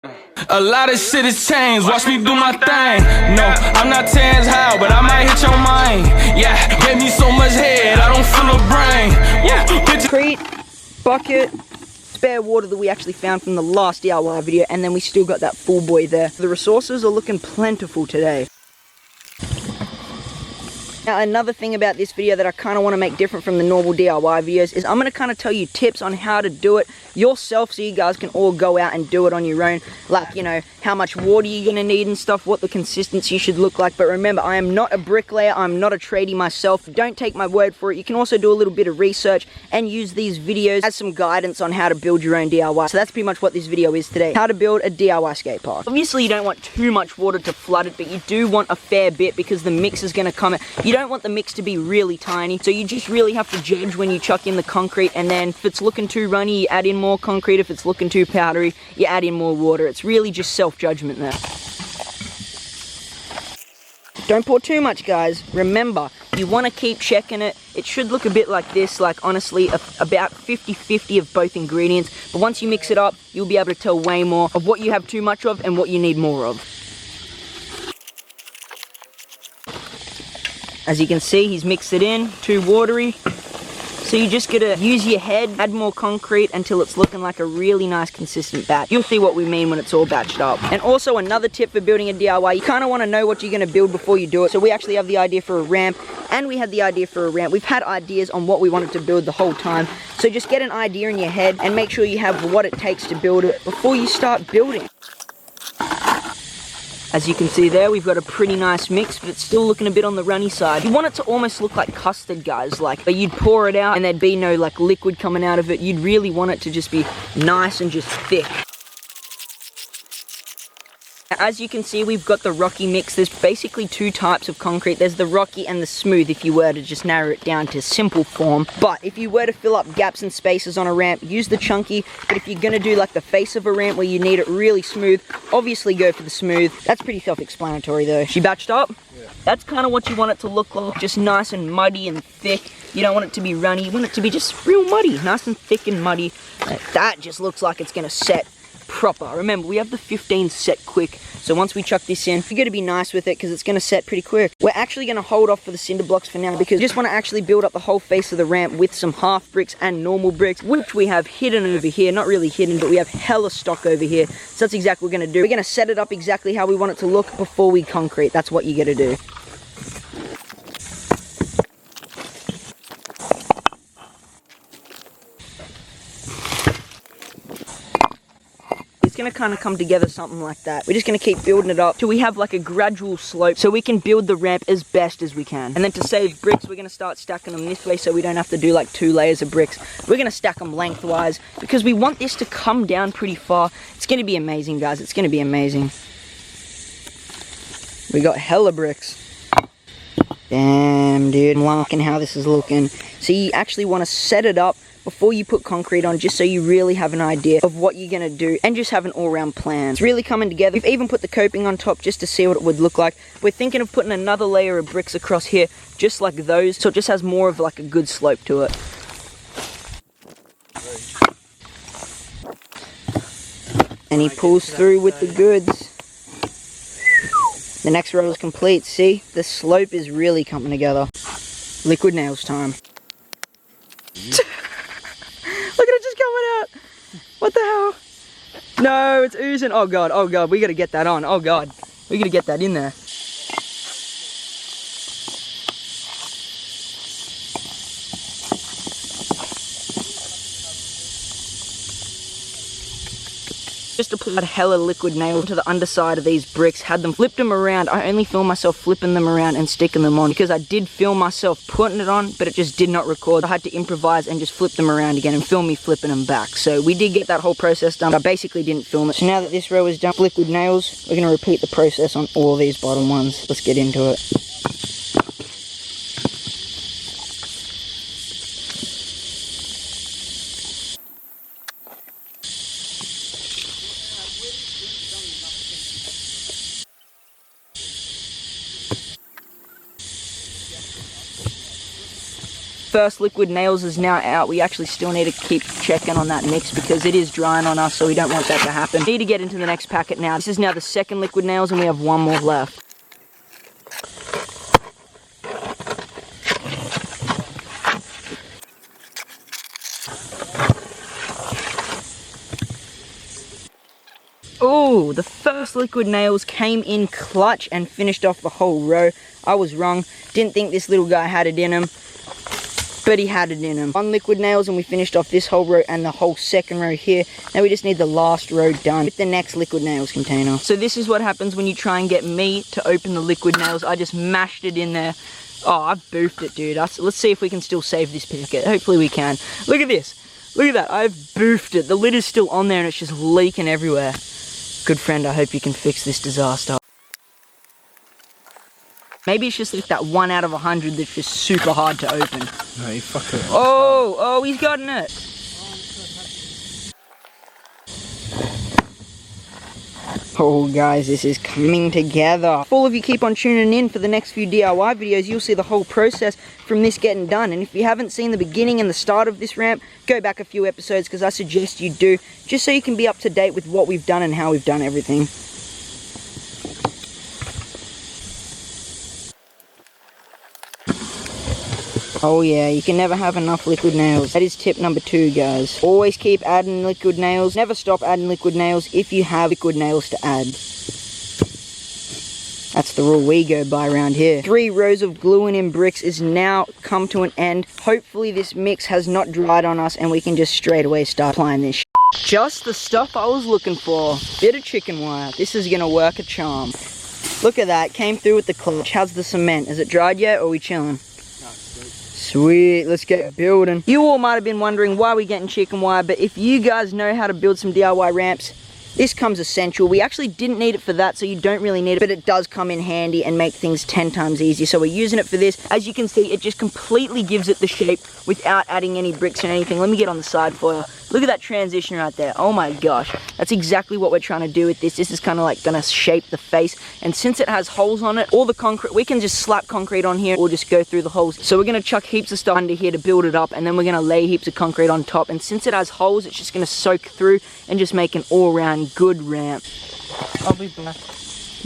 A lot of shit has changed, watch me do my thing. No, I'm not Tans How, but I might hit your mind. Yeah, gave me so much head, I don't feel a brain. Yeah, Crate, bucket, spare water that we actually found from the last D.I.Y video, and then we still got that full boy there. The resources are looking plentiful today. Now, another thing about this video that I kind of want to make different from the normal D.I.Y videos is I'm going to kind of tell you tips on how to do it yourself so you guys can all go out and do it on your own. Like, you know, how much water you're going to need and stuff, what the consistency should look like. But remember, I am not a bricklayer, I'm not a tradie myself. Don't take my word for it. You can also do a little bit of research and use these videos as some guidance on how to build your own D.I.Y. So that's pretty much what this video is today. How to build a D.I.Y skate park. Obviously, you don't want too much water to flood it, but you do want a fair bit because the mix is going to come out. You don't want the mix to be really tiny, so you just really have to judge when you chuck in the concrete, and then if it's looking too runny, you add in more concrete. If it's looking too powdery, you add in more water. It's really just self-judgment there. Don't pour too much, guys. Remember, you want to keep checking it. It should look a bit like this, like honestly about 50-50 of both ingredients, but once you mix it up, you'll be able to tell way more of what you have too much of and what you need more of. As you can see, he's mixed it in, too watery. So you just gotta use your head, add more concrete until it's looking like a really nice consistent batch. You'll see what we mean when it's all batched up. And also another tip for building a D.I.Y, you kinda wanna know what you're gonna build before you do it. So we actually have the idea for a ramp, and we had the idea for a ramp. We've had ideas on what we wanted to build the whole time. So just get an idea in your head and make sure you have what it takes to build it before you start building. As you can see there, we've got a pretty nice mix, but it's still looking a bit on the runny side. You want it to almost look like custard, guys, like, but you'd pour it out and there'd be no like liquid coming out of it. You'd really want it to just be nice and just thick. As you can see, we've got the rocky mix. There's basically two types of concrete. There's the rocky and the smooth, if you were to just narrow it down to simple form. But if you were to fill up gaps and spaces on a ramp, use the chunky. But if you're gonna do like the face of a ramp where you need it really smooth, obviously go for the smooth. That's pretty self-explanatory though. She batched up? Yeah. That's kind of what you want it to look like, just nice and muddy and thick. You don't want it to be runny, you want it to be just real muddy, nice and thick and muddy. That just looks like it's gonna set proper. Remember, we have the 15 set quick, so once we chuck this in, you got to be nice with it because it's going to set pretty quick. We're actually going to hold off for the cinder blocks for now because we just want to actually build up the whole face of the ramp with some half bricks and normal bricks, which we have hidden over here. Not really hidden, but we have hella stock over here. So that's exactly what we're going to do. We're going to set it up exactly how we want it to look before we concrete. That's what you got to do. Gonna kind of come together something like that. We're just gonna keep building it up till we have like a gradual slope so we can build the ramp as best as we can. And then to save bricks, we're gonna start stacking them this way so we don't have to do like 2 layers of bricks. We're gonna stack them lengthwise because we want this to come down pretty far. It's gonna be amazing, guys. It's gonna be amazing. We got hella bricks. Damn, dude. I'm liking how this is looking. So you actually want to set it up before you put concrete on, just so you really have an idea of what you're going to do and just have an all-round plan. It's really coming together. We've even put the coping on top just to see what it would look like. We're thinking of putting another layer of bricks across here, just like those, so it just has more of like a good slope to it. And he pulls through with the goods. The next row is complete. See, the slope is really coming together. Liquid nails time. Look at it just coming out. What the hell? No, it's oozing. Oh god, we gotta get that on. Oh god, we gotta get that in there. Just applied hella liquid nail to the underside of these bricks, had them, flipped them around. I only filmed myself flipping them around and sticking them on because I did film myself putting it on, but it just did not record. I had to improvise and just flip them around again and film me flipping them back. So we did get that whole process done, but I basically didn't film it. So now that this row is done with liquid nails, we're going to repeat the process on all these bottom ones. Let's get into it. first liquid nails is now out. We actually still need to keep checking on that mix because it is drying on us, so we don't want that to happen. Need to get into the next packet now. This is now the second liquid nails and we have one more left. Oh, the first liquid nails came in clutch and finished off the whole row. I was wrong. Didn't think this little guy had it in him, but he had it in him. One liquid nails and we finished off this whole row and the whole second row here. Now we just need the last row done with the next liquid nails container. So this is what happens when you try and get me to open the liquid nails. I just mashed it in there. Oh, I've boofed it, dude. Let's see if we can still save this packet. Hopefully we can. Look at this. Look at that. I've boofed it. The lid is still on there and it's just leaking everywhere. Good friend, I hope you can fix this disaster. Maybe it's just like that 1 out of 100 that's just super hard to open. No, you fuck it. Oh, he's gotten it. Oh guys, this is coming together. If all of you keep on tuning in for the next few DIY videos, you'll see the whole process from this getting done. And if you haven't seen the beginning and the start of this ramp, go back a few episodes because I suggest you do, just so you can be up to date with what we've done and how we've done everything. Oh yeah, you can never have enough liquid nails. That is tip number 2, guys. Always keep adding liquid nails. Never stop adding liquid nails if you have liquid nails to add. That's the rule we go by around here. 3 rows of gluing in bricks is now come to an end. Hopefully this mix has not dried on us and we can just straight away start applying this shit. Just the stuff I was looking for. Bit of chicken wire. This is gonna work a charm. Look at that, came through with the clutch. How's the cement? Is it dried yet or are we chilling? Sweet, let's get building. You all might have been wondering why we're getting chicken wire, but if you guys know how to build some DIY ramps, this comes essential. We actually didn't need it for that, so you don't really need it, but it does come in handy and make things 10 times easier. So we're using it for this. As you can see, it just completely gives it the shape without adding any bricks or anything. Let me get on the side for you. Look at that transition right there. Oh my gosh. That's exactly what we're trying to do with this. This is kind of like gonna shape the face. And since it has holes on it, all the concrete, we can just slap concrete on here or just go through the holes. So we're gonna chuck heaps of stuff under here to build it up, and then we're gonna lay heaps of concrete on top. And since it has holes, it's just gonna soak through and just make an all-round good ramp. I'll be back.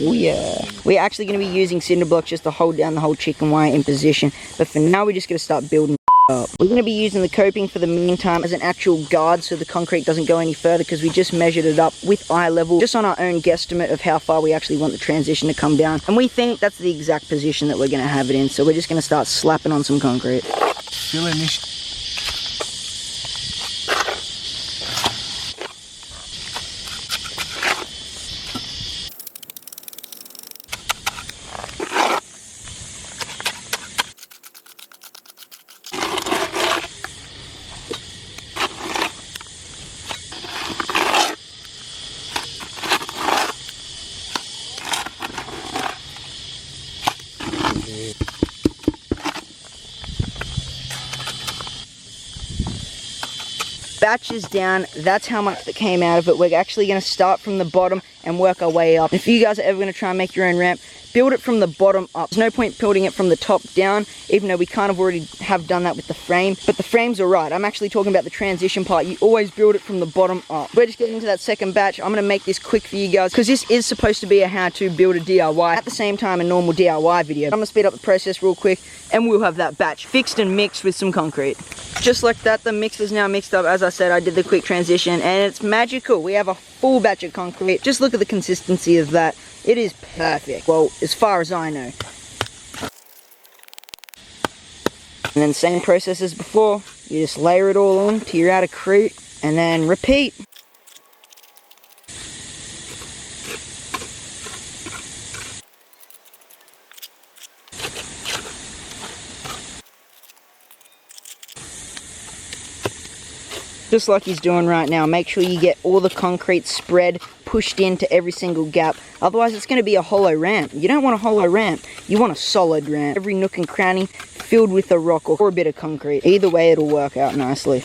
Oh yeah. We're actually gonna be using cinder blocks just to hold down the whole chicken wire in position. But for now, we're just gonna start building up. We're going to be using the coping for the meantime as an actual guard so the concrete doesn't go any further, because we just measured it up with eye level just on our own guesstimate of how far we actually want the transition to come down, and we think that's the exact position that we're going to have it in. So we're just going to start slapping on some concrete. Feeling this. Batches down, that's how much that came out of it. We're actually going to start from the bottom and work our way up. If you guys are ever going to try and make your own ramp, build it from the bottom up. There's no point building it from the top down, even though we kind of already have done that with the frame, but the frame's alright. I'm actually talking about the transition part. You always build it from the bottom up. We're just getting into that second batch. I'm going to make this quick for you guys because this is supposed to be a how to build a DIY at the same time a normal DIY video. I'm going to speed up the process real quick and we'll have that batch fixed and mixed with some concrete. Just like that, the mix is now mixed up. As I said, I did the quick transition and it's magical. We have a full batch of concrete. Just look at the consistency of that. It is perfect. Well, as far as I know. And then same process as before. You just layer it all on till you're out of crete and then repeat. Just like he's doing right now. Make sure you get all the concrete spread, pushed into every single gap. Otherwise it's going to be a hollow ramp. You don't want a hollow ramp. You want a solid ramp. Every nook and cranny filled with a rock or a bit of concrete. Either way it'll work out nicely.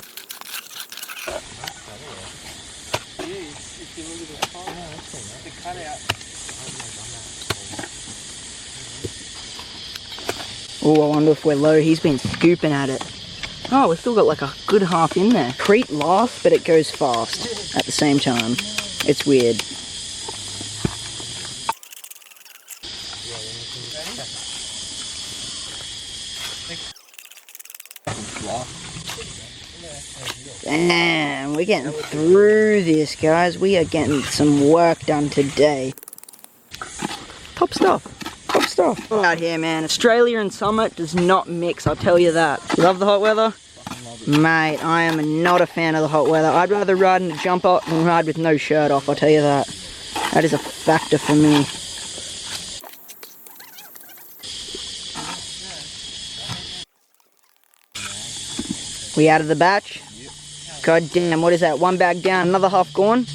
Oh, I wonder if we're low. He's been scooping at it. Oh, we've still got like a good half in there. Crete lasts, but it goes fast at the same time. It's weird. Damn, we're getting through this, guys. We are getting some work done today. Top stuff. Top stuff. Out here, man. Australia in summer does not mix, I'll tell you that. You love the hot weather? Mate, I am not a fan of the hot weather. I'd rather ride in a jumper than ride with no shirt off, I'll tell you that. That is a factor for me. We out of the batch? God damn, what is that? One bag down, another half gone?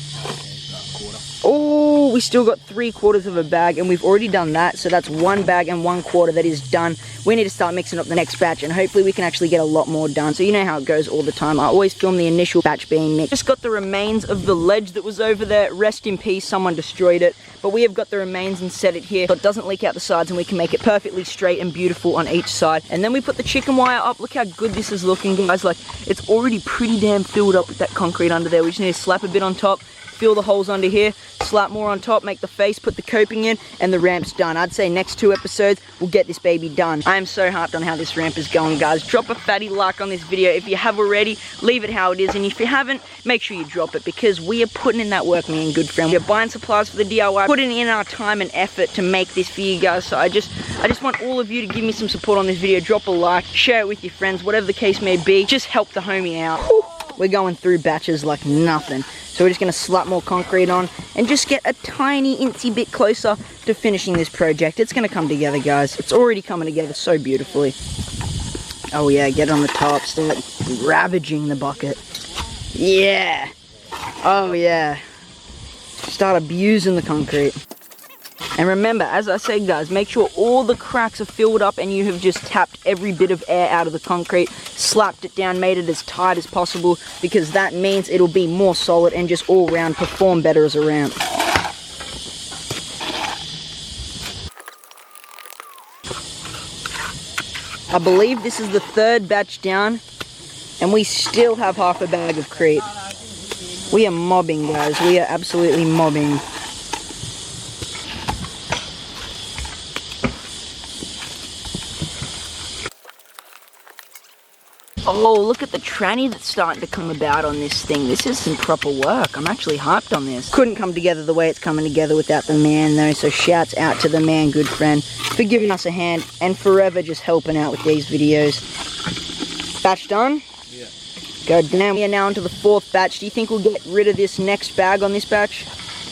Oh, we still got 3/4 of a bag, and we've already done that, so that's 1 bag and 1/4 that is done. We need to start mixing up the next batch, and hopefully we can actually get a lot more done. So you know how it goes all the time. I always film the initial batch being mixed. Just got the remains of the ledge that was over there. Rest in peace, someone destroyed it. But we have got the remains and set it here so it doesn't leak out the sides, and we can make it perfectly straight and beautiful on each side. And then we put the chicken wire up. Look how good this is looking, guys. Like, it's already pretty damn filled up with that concrete under there. We just need to slap a bit on top, fill the holes under here, slap more on top, make the face, put the coping in, and the ramp's done. I'd say next 2 episodes, we'll get this baby done. I am so hyped on how this ramp is going, guys. Drop a fatty like on this video. If you have already, leave it how it is. And if you haven't, make sure you drop it, because we are putting in that work, me and good friend. We're buying supplies for the DIY, putting in our time and effort to make this for you guys. So I just want all of you to give me some support on this video. Drop a like, share it with your friends, whatever the case may be. Just help the homie out. Whew. We're going through batches like nothing. So we're just going to slap more concrete on and just get a tiny incy bit closer to finishing this project. It's going to come together, guys. It's already coming together so beautifully. Oh yeah, get on the top, start ravaging the bucket. Yeah. Oh yeah. Start abusing the concrete. And remember, as I said, guys, make sure all the cracks are filled up and you have just tapped every bit of air out of the concrete, slapped it down, made it as tight as possible, because that means it'll be more solid and just all round perform better as a ramp. I believe this is the 3rd batch down, and we still have half a bag of crete. We are mobbing, guys. We are absolutely mobbing. Oh, look at the tranny that's starting to come about on this thing. This is some proper work. I'm actually hyped on this. Couldn't come together the way it's coming together without the man, though. So shouts out to the man, good friend, for giving us a hand and forever just helping out with these videos. Batch done? Yeah. God damn. We are now into the 4th batch. Do you think we'll get rid of this next bag on this batch?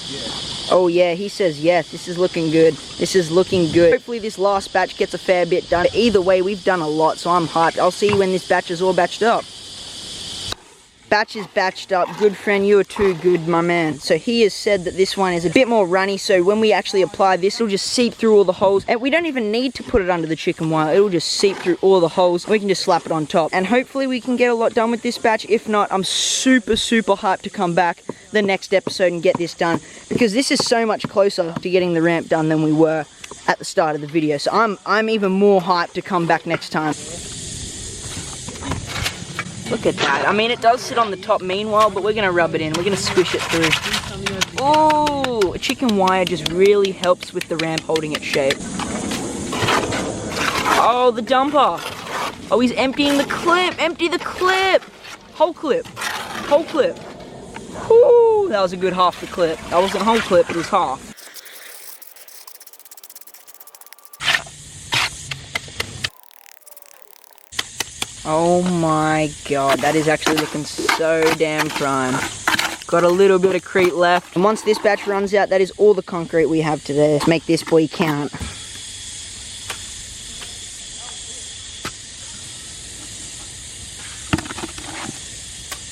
Yeah. Oh yeah, he says yes. This is looking good. This is looking good. Hopefully this last batch gets a fair bit done. But either way, we've done a lot, so I'm hyped. I'll see you when this batch is all batched up. Batch is batched up. Good friend, you are too good, my man. So he has said that this one is a bit more runny, so when we actually apply this, it'll just seep through all the holes. And we don't even need to put it under the chicken wire. It'll just seep through all the holes. We can just slap it on top. And hopefully we can get a lot done with this batch. If not, I'm super, super hyped to come back the next episode and get this done, because this is so much closer to getting the ramp done than we were at the start of the video. So I'm even more hyped to come back next time. Look at that. I mean, it does sit on the top meanwhile, but we're going to rub it in. We're going to squish it through. Oh, a chicken wire just really helps with the ramp holding its shape. Oh, the dumper. Oh, he's emptying the clip. Empty the clip. Whole clip. Whole clip. Whoo, that was a good half the clip. That wasn't whole clip, it was half. Oh my god, that is actually looking so damn prime. Got a little bit of crete left. And once this batch runs out, that is all the concrete we have today. Let's make this boy count.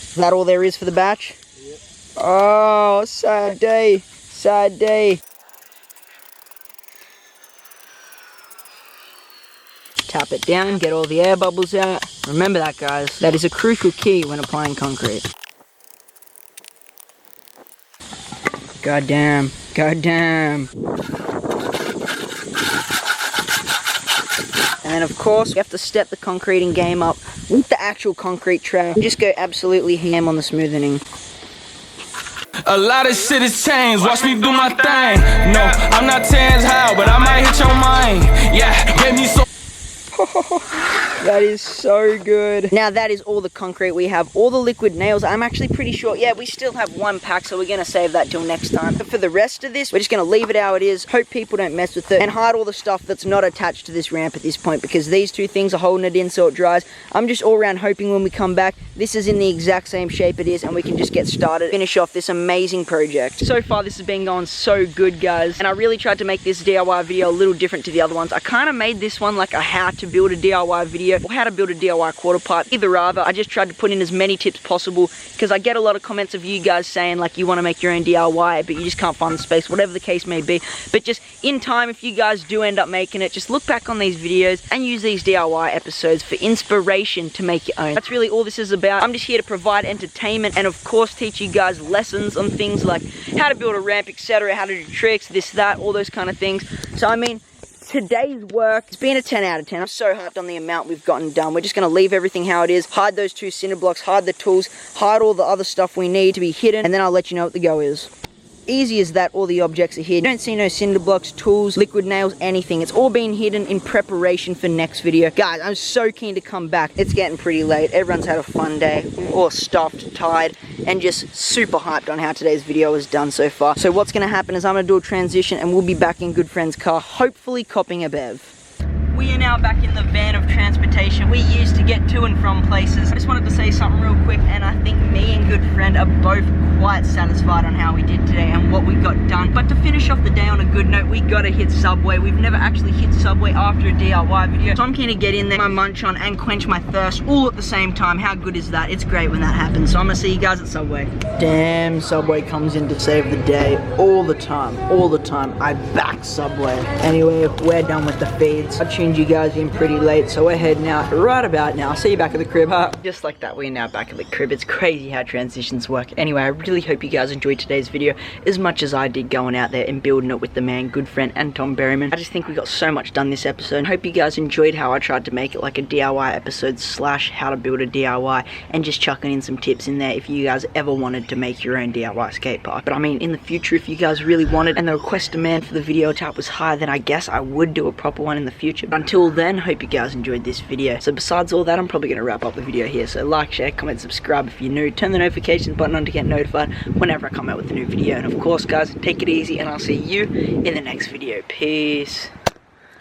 Is that all there is for the batch? Yep. Oh, sad day. Sad day. Tap it down, get all the air bubbles out. Remember that, guys. That is a crucial key when applying concrete. God damn. God damn. And then, of course, we have to step the concreting game up with the actual concrete track. Just go absolutely ham on the smoothening. A lot of shit has changed, watch me do my thing. No, I'm not Tans how, but I might hit your mind. Yeah, gave me so. That is so good. Now that is all the concrete we have, all the liquid nails. I'm actually pretty sure, yeah, we still have one pack, so we're gonna save that till next time. But for the rest of this, we're just gonna leave it how it is, hope people don't mess with it, and hide all the stuff that's not attached to this ramp at this point, because these two things are holding it in so it dries. I'm just all around hoping when we come back, this is in the exact same shape it is, and we can just get started, finish off this amazing project. So far, this has been going so good, guys, and I really tried to make this DIY video a little different to the other ones. I kind of made this one like a how to build a DIY video, or how to build a DIY quarter pipe, either other. I just tried to put in as many tips possible, because I get a lot of comments of you guys saying like you want to make your own DIY, but you just can't find the space, whatever the case may be. But just in time, if you guys do end up making it, just look back on these videos and use these DIY episodes for inspiration to make your own. That's really all this is about. I'm just here to provide entertainment and of course teach you guys lessons on things like how to build a ramp, etc., how to do tricks, this, that, all those kind of things. So I mean, today's work has been a 10 out of 10. I'm so hyped on the amount we've gotten done. We're just going to leave everything how it is, hide those 2 cinder blocks, hide the tools, hide all the other stuff we need to be hidden, and then I'll let you know what the go is. Easy as that, all the objects are hidden. You don't see no cinder blocks, tools, liquid nails, anything. It's all been hidden in preparation for next video. Guys, I'm so keen to come back. It's getting pretty late. Everyone's had a fun day. We're all stuffed, tired, and just super hyped on how today's video is done so far. So what's going to happen is I'm going to do a transition and we'll be back in Good Friend's car, hopefully copping a bev. We are now back in the van of transportation we used to get to and from places. I just wanted to say something real quick, and I think me and Good Friend are both quite satisfied on how we did today and what we got done. But to finish off the day on a good note, we gotta hit Subway. We've never actually hit Subway after a DIY video, so I'm keen to get in there, my munch on and quench my thirst all at the same time. How good is that? It's great when that happens. So I'm gonna see you guys at Subway. Damn, Subway comes in to save the day all the time. All the time. I back Subway. Anyway, we're done with the feeds. I tuned you guys in pretty late, so we're heading out right about now. I'll see you back at the crib, huh? Just like that, we're now back at the crib. It's crazy how transitions work. Anyway, I really hope you guys enjoyed today's video as much as I did going out there and building it with the man, Good Friend, and Tom Berryman. I just think we got so much done this episode. I hope you guys enjoyed how I tried to make it like a DIY episode / how to build a DIY, and just chucking in some tips in there if you guys ever wanted to make your own DIY skate park. But I mean, in the future, if you guys really wanted and the request demand for the video type was high, then I guess I would do a proper one in the future. But until then, hope you guys enjoyed this video. So besides all that, I'm probably going to wrap up the video here. So like, share, comment, subscribe if you're new, turn the notifications button on to get notified whenever I come out with a new video. And of course guys, take it easy and I'll see you in the next video. Peace.